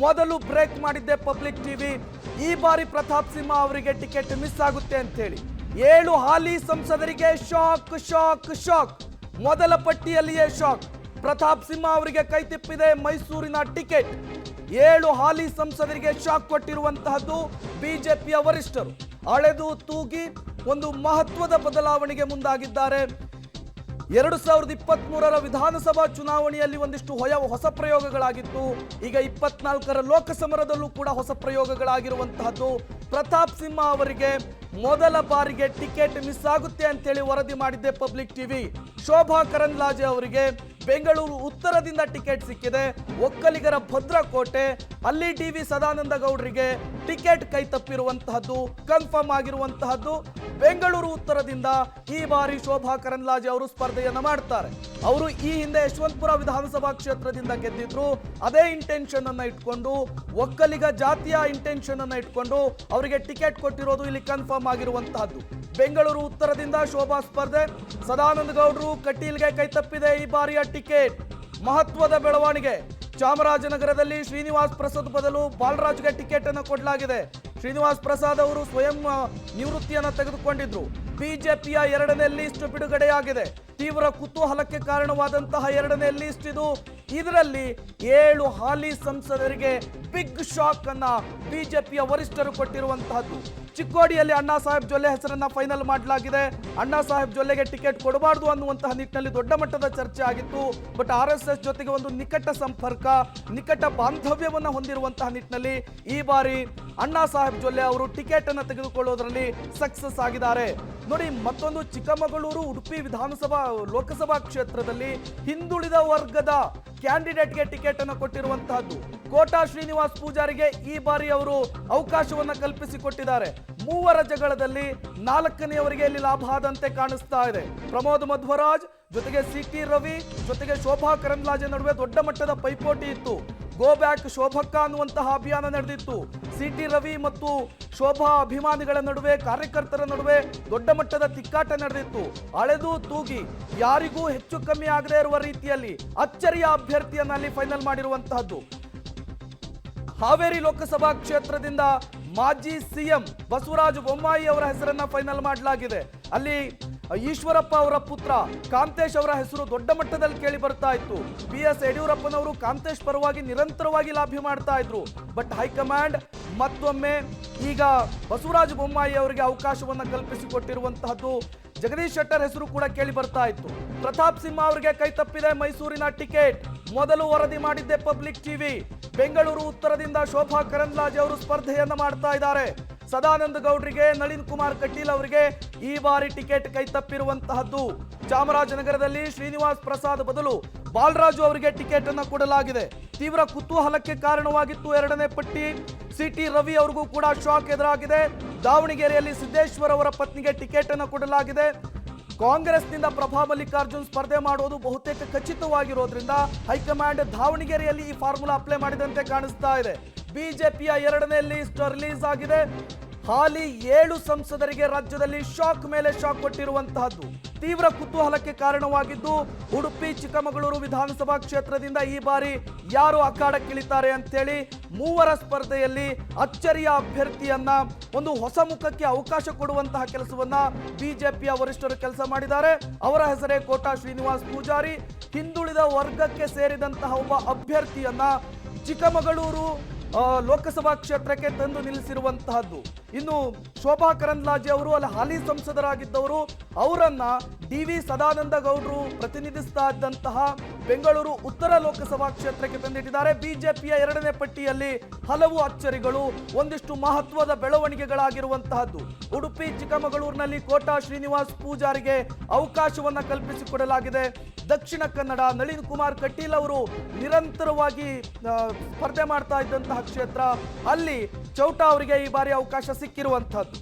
ಮೊದಲು ಬ್ರೇಕ್ ಮಾಡಿದ್ದೆ public TV. ಈ ಬಾರಿ ಪ್ರತಾಪ್ ಸಿಂಹ ಅವರಿಗೆ ಟಿಕೆಟ್ ಮಿಸ್ ಆಗುತ್ತೆ ಅಂತ ಹೇಳಿ 7 ಹಾಲಿ ಸಂಸದರಿಗೆ ಶಾಕ್ ಶಾಕ್ ಶಾಕ್. ಮೊದಲ ಪಟ್ಟಿಯಲ್ಲಿಯೇ ಶಾಕ್. ಪ್ರತಾಪ್ ಸಿಂಹ ಅವರಿಗೆ ಕೈತಿಪ್ಪಿದೆ ಮೈಸೂರಿನ ಟಿಕೆಟ್. 7 ಹಾಲಿ ಸಂಸದರಿಗೆ ಶಾಕ್ ಕೊಟ್ಟಿರುವಂತಹದ್ದು ಬಿಜೆಪಿಯ ವರಿಷ್ಠರು. ಅಳೆದು ತೂಗಿ ಒಂದು ಮಹತ್ವದ ಬದಲಾವಣೆಗೆ ಮುಂದಾಗಿದ್ದಾರೆ. 2023ರ ವಿಧಾನಸಭಾ ಚುನಾವಣೆಯಲ್ಲಿ ಒಂದಿಷ್ಟು ಹೊಸ ಪ್ರಯೋಗಗಳಾಗಿತ್ತು. ಈಗ 24ರ ಲೋಕಸಮರದಲ್ಲೂ ಕೂಡ ಹೊಸ ಪ್ರಯೋಗಗಳಾಗಿರುವಂತಹದ್ದು. ಪ್ರತಾಪ್ ಸಿಂಹ ಅವರಿಗೆ ಮೊದಲ ಬಾರಿಗೆ ಟಿಕೆಟ್ ಮಿಸ್ ಆಗುತ್ತೆ ಅಂತೇಳಿ ವರದಿ ಮಾಡಿದ್ದೆ ಪಬ್ಲಿಕ್ ಟಿವಿ. ಶೋಭಾ ಕರಂದ್ಲಾಜೆ ಅವರಿಗೆ ಬೆಂಗಳೂರು ಉತ್ತರದಿಂದ ಟಿಕೆಟ್ ಸಿಕ್ಕಿದೆ. ಒಕ್ಕಲಿಗರ ಭದ್ರಕೋಟೆ ಅಲ್ಲಿ ಡಿ.ವಿ. ಸದಾನಂದ ಗೌಡರಿಗೆ ಟಿಕೆಟ್ ಕೈ ತಪ್ಪಿರುವಂತಹದ್ದು ಕನ್ಫರ್ಮ್ ಆಗಿರುವಂತಹದ್ದು. ಬೆಂಗಳೂರು ಉತ್ತರದಿಂದ ಈ ಬಾರಿ ಶೋಭಾ ಕರಂದ್ಲಾಜೆ ಅವರು ಸ್ಪರ್ಧೆಯನ್ನ ಮಾಡ್ತಾರೆ. ಅವರು ಈ ಹಿಂದೆ ಯಶವಂತಪುರ ವಿಧಾನಸಭಾ ಕ್ಷೇತ್ರದಿಂದ ಗೆದ್ದಿದ್ರು. ಅದೇ ಇಂಟೆನ್ಷನ್ ಅನ್ನ ಇಟ್ಕೊಂಡು, ಒಕ್ಕಲಿಗ ಜಾತಿಯ ಇಂಟೆನ್ಷನ್ ಅನ್ನ ಇಟ್ಕೊಂಡು ಅವರಿಗೆ ಟಿಕೆಟ್ ಕೊಟ್ಟಿರೋದು ಇಲ್ಲಿ ಕನ್ಫರ್ಮ್ ಆಗಿರುವಂತಹದ್ದು. ಬೆಂಗಳೂರು ಉತ್ತರದಿಂದ ಶೋಭಾ ಸ್ಪರ್ಧೆ. ಸದಾನಂದ ಗೌಡರು ಕಟೀಲ್ಗೆ ಕೈ ತಪ್ಪಿದೆ ಈ ಬಾರಿಯ ಟಿಕೆಟ್. ಮಹತ್ವದ ಬೆಳವಣಿಗೆ. ಚಾಮರಾಜನಗರದಲ್ಲಿ ಶ್ರೀನಿವಾಸ್ ಪ್ರಸಾದ್ ಬದಲು ಬಾಲರಾಜ್ಗೆ ಟಿಕೆಟ್ ಅನ್ನು ಕೊಡಲಾಗಿದೆ. ಶ್ರೀನಿವಾಸ್ ಪ್ರಸಾದ್ ಅವರು ಸ್ವಯಂ ನಿವೃತ್ತಿಯನ್ನು ತೆಗೆದುಕೊಂಡಿದ್ರು. ಬಿಜೆಪಿಯ 2ನೇ ಲಿಸ್ಟ್ ಬಿಡುಗಡೆಯಾಗಿದೆ. ತೀವ್ರ ಕುತೂಹಲಕ್ಕೆ ಕಾರಣವಾದಂತಹ 2ನೇ ಲಿಸ್ಟ್ ಇದು. ಇದರಲ್ಲಿ 7 ಹಾಲಿ ಸಂಸದರಿಗೆ ಬಿಗ್ ಶಾಕ್ ಅನ್ನ ಬಿಜೆಪಿಯ ವರಿಷ್ಠರು ಕೊಟ್ಟಿರುವಂತಹದ್ದು. ಚಿಕ್ಕೋಡಿಯಲ್ಲಿ ಅಣ್ಣಾ ಸಾಹೇಬ್ ಜೊಲ್ಲೆ ಹೆಸರನ್ನ ಫೈನಲ್ ಮಾಡಲಾಗಿದೆ. ಅಣ್ಣಾ ಸಾಹೇಬ್ ಜೊಲ್ಲೆಗೆ ಟಿಕೆಟ್ ಕೊಡಬಾರದು ಅನ್ನುವಂತಹ ನಿಟ್ಟಿನಲ್ಲಿ ದೊಡ್ಡ ಮಟ್ಟದ ಚರ್ಚೆ ಆಗಿತ್ತು. ಬಟ್ RSS ಜೊತೆಗೆ ಒಂದು ನಿಕಟ ಸಂಪರ್ಕ, ನಿಕಟ ಬಾಂಧವ್ಯವನ್ನು ಹೊಂದಿರುವಂತಹ ನಿಟ್ಟಿನಲ್ಲಿ ಈ ಬಾರಿ ಅಣ್ಣಾ ಸಾಹೇಬ್ ಜೊಲ್ಲೆ ಅವರು ಟಿಕೆಟ್ ಅನ್ನು ತೆಗೆದುಕೊಳ್ಳೋದ್ರಲ್ಲಿ ಸಕ್ಸಸ್ ಆಗಿದ್ದಾರೆ. ನೋಡಿ, ಮತ್ತೊಂದು ಚಿಕ್ಕಮಗಳೂರು ಉಡುಪಿ ಲೋಕಸಭಾ ಕ್ಷೇತ್ರದಲ್ಲಿ ಹಿಂದುಳಿದ ವರ್ಗದ ಕ್ಯಾಂಡಿಡೇಟ್ಗೆ ಟಿಕೆಟ್ ಅನ್ನು ಕೊಟ್ಟಿರುವಂತಹದ್ದು. ಕೋಟಾ ಶ್ರೀನಿವಾಸ್ ಪೂಜಾರಿಗೆ ಈ ಬಾರಿ ಅವರು ಅವಕಾಶವನ್ನ ಕಲ್ಪಿಸಿಕೊಟ್ಟಿದ್ದಾರೆ. 3ರ ಜಗಳದಲ್ಲಿ 4ನೇಯವರಿಗೆ ಇಲ್ಲಿ ಲಾಭ ಆದಂತೆ ಕಾಣಿಸ್ತಾ ಇದೆ. ಪ್ರಮೋದ್ ಮಧ್ವರಾಜ್ ಜೊತೆಗೆ CT ರವಿ ಜೊತೆಗೆ ಶೋಭಾ ಕರಂದ್ಲಾಜೆ ನಡುವೆ ದೊಡ್ಡ ಮಟ್ಟದ ಪೈಪೋಟಿ ಇತ್ತು. ಗೋ ಬ್ಯಾಕ್ ಶೋಭಕ್ಕ ಅನ್ನುವಂತಹ ಅಭಿಯಾನ ನಡೆದಿತ್ತು. CT ರವಿ ಮತ್ತು ಶೋಭಾ ಅಭಿಮಾನಿಗಳ ನಡುವೆ, ಕಾರ್ಯಕರ್ತರ ನಡುವೆ ದೊಡ್ಡ ಮಟ್ಟದ ತಿಕ್ಕಾಟ ನಡೆದಿತ್ತು. ಅಳೆದು ತೂಗಿ ಯಾರಿಗೂ ಹೆಚ್ಚು ಕಮ್ಮಿ ಆಗದೆ ಇರುವ ರೀತಿಯಲ್ಲಿ ಅಚ್ಚರಿಯ ಅಭ್ಯರ್ಥಿಯನ್ನ ಅಲ್ಲಿ ಫೈನಲ್ ಮಾಡಿರುವಂತಹದ್ದು. ಹಾವೇರಿ ಲೋಕಸಭಾ ಕ್ಷೇತ್ರದಿಂದ ಮಾಜಿ CM ಬಸವರಾಜ ಬೊಮ್ಮಾಯಿ ಅವರ ಹೆಸರನ್ನ ಫೈನಲ್ ಮಾಡಲಾಗಿದೆ. ಅಲ್ಲಿ ಈಶ್ವರಪ್ಪ ಅವರ ಪುತ್ರ ಕಾಂತೇಶ್ ಅವರ ಹೆಸರು ದೊಡ್ಡ ಮಟ್ಟದಲ್ಲಿ ಕೇಳಿ ಬರ್ತಾ ಇತ್ತು. BS ಯಡಿಯೂರಪ್ಪನವರು ಕಾಂತೇಶ್ ಪರವಾಗಿ ನಿರಂತರವಾಗಿ ಲಾಭಿ ಮಾಡ್ತಾ ಇದ್ರು. ಬಟ್ ಹೈಕಮಾಂಡ್ ಮತ್ತೊಮ್ಮೆ ಈಗ ಬಸವರಾಜ ಬೊಮ್ಮಾಯಿ ಅವರಿಗೆ ಅವಕಾಶವನ್ನ ಕಲ್ಪಿಸಿಕೊಟ್ಟಿರುವಂತಹದ್ದು. ಜಗದೀಶ್ ಶೆಟ್ಟರ್ ಹೆಸರು ಕೂಡ ಕೇಳಿ ಬರ್ತಾ ಇತ್ತು. ಪ್ರತಾಪ್ ಸಿಂಹ ಅವರಿಗೆ ಕೈ ತಪ್ಪಿದೆ ಮೈಸೂರಿನ ಟಿಕೆಟ್. ಮೊದಲು ವರದಿ ಮಾಡಿದ್ದೆ ಪಬ್ಲಿಕ್ ಟಿವಿ. ಬೆಂಗಳೂರು ಉತ್ತರದಿಂದ ಶೋಭಾ ಕರಂದ್ಲಾಜೆ ಅವರು ಸ್ಪರ್ಧೆಯನ್ನ ಮಾಡ್ತಾ ಇದ್ದಾರೆ. ಸದಾನಂದ ಗೌಡರಿಗೆ, ನಳಿನ್ ಕುಮಾರ್ ಕಟೀಲ್ ಅವರಿಗೆ ಈ ಬಾರಿ ಟಿಕೆಟ್ ಕೈ ತಪ್ಪಿರುವಂತಹದ್ದು. ಚಾಮರಾಜನಗರದಲ್ಲಿ ಶ್ರೀನಿವಾಸ್ ಪ್ರಸಾದ್ ಬದಲು ಬಾಲರಾಜು ಅವರಿಗೆ ಟಿಕೆಟ್ ಅನ್ನು ಕೊಡಲಾಗಿದೆ. ತೀವ್ರ ಕುತೂಹಲಕ್ಕೆ ಕಾರಣವಾಗಿತ್ತು 2ನೇ ಪಟ್ಟಿ. CT ರವಿ ಅವರಿಗೂ ಕೂಡ ಶಾಕ್ ಎದುರಾಗಿದೆ. ದಾವಣಗೆರೆಯಲ್ಲಿ ಸಿದ್ದೇಶ್ವರ್ ಅವರ ಪತ್ನಿಗೆ ಟಿಕೆಟ್ ಅನ್ನು ಕೊಡಲಾಗಿದೆ. ಕಾಂಗ್ರೆಸ್ನಿಂದ ಪ್ರಭಾ ಮಲ್ಲಿಕಾರ್ಜುನ್ ಸ್ಪರ್ಧೆ ಮಾಡುವುದು ಬಹುತೇಕ ಖಚಿತವಾಗಿರೋದ್ರಿಂದ ಹೈಕಮಾಂಡ್ ದಾವಣಗೆರೆಯಲ್ಲಿ ಈ ಫಾರ್ಮುಲಾ ಅಪ್ಲೈ ಮಾಡಿದಂತೆ ಕಾಣಿಸ್ತಾ ಇದೆ. ಬಿಜೆಪಿಯ 2ನೇ ಲಿಸ್ಟ್ ರಿಲೀಸ್ ಆಗಿದೆ. ಹಾಲಿ 7 ಸಂಸದರಿಗೆ ರಾಜ್ಯದಲ್ಲಿ ಶಾಕ್ ಮೇಲೆ ಶಾಕ್ ಕೊಟ್ಟಿರುವಂತಹದ್ದು. ತೀವ್ರ ಕುತೂಹಲಕ್ಕೆ ಕಾರಣವಾಗಿದ್ದು ಉಡುಪಿ ಚಿಕ್ಕಮಗಳೂರು ವಿಧಾನಸಭಾ ಕ್ಷೇತ್ರದಿಂದ ಈ ಬಾರಿ ಯಾರು ಅಖಾಡಕ್ಕಿಳಿತಾರೆ ಅಂತೇಳಿ 3ರ ಸ್ಪರ್ಧೆಯಲ್ಲಿ ಅಚ್ಚರಿಯ ಅಭ್ಯರ್ಥಿಯನ್ನ, ಒಂದು ಹೊಸ ಮುಖಕ್ಕೆ ಅವಕಾಶ ಕೊಡುವಂತಹ ಕೆಲಸವನ್ನ ಬಿಜೆಪಿಯ ವರಿಷ್ಠರು ಕೆಲಸ ಮಾಡಿದ್ದಾರೆ. ಅವರ ಹೆಸರೇ ಕೋಟಾ ಶ್ರೀನಿವಾಸ್ ಪೂಜಾರಿ. ಹಿಂದುಳಿದ ವರ್ಗಕ್ಕೆ ಸೇರಿದಂತಹ ಒಬ್ಬ ಅಭ್ಯರ್ಥಿಯನ್ನ ಚಿಕ್ಕಮಗಳೂರು ಲೋಕಸಭಾ ಕ್ಷೇತ್ರಕ್ಕೆ ತಂದು ನಿಲ್ಲಿಸಿರುವಂತಹದ್ದು. ಇನ್ನು ಶೋಭಾ ಕರಂದ್ಲಾಜೆ ಅವರು ಅಲ್ಲಿ ಹಾಲಿ ಸಂಸದರಾಗಿದ್ದವರು. ಅವರನ್ನ ಡಿ.ವಿ. ಸದಾನಂದ ಗೌಡರು ಪ್ರತಿನಿಧಿಸ್ತಾ ಇದ್ದಂತಹ ಬೆಂಗಳೂರು ಉತ್ತರ ಲೋಕಸಭಾ ಕ್ಷೇತ್ರಕ್ಕೆ ತಂದಿಟ್ಟಿದ್ದಾರೆ. ಬಿಜೆಪಿಯ 2ನೇ ಪಟ್ಟಿಯಲ್ಲಿ ಹಲವು ಅಚ್ಚರಿಗಳು, ಒಂದಿಷ್ಟು ಮಹತ್ವದ ಬೆಳವಣಿಗೆಗಳಾಗಿರುವಂತಹದ್ದು. ಉಡುಪಿ ಚಿಕ್ಕಮಗಳೂರಿನಲ್ಲಿ ಕೋಟಾ ಶ್ರೀನಿವಾಸ್ ಪೂಜಾರಿಗೆ ಅವಕಾಶವನ್ನ ಕಲ್ಪಿಸಿಕೊಡಲಾಗಿದೆ. ದಕ್ಷಿಣ ಕನ್ನಡ ನಳಿನ್ ಕುಮಾರ್ ಕಟೀಲ್ ಅವರು ನಿರಂತರವಾಗಿ ಸ್ಪರ್ಧೆ ಮಾಡ್ತಾ ಇದ್ದಂತಹ ಕ್ಷೇತ್ರ, ಅಲ್ಲಿ ಚೌಟಾ ಅವರಿಗೆ ಈ ಬಾರಿ ಅವಕಾಶ ಸಿಕ್ಕಿರುವಂತಹದ್ದು.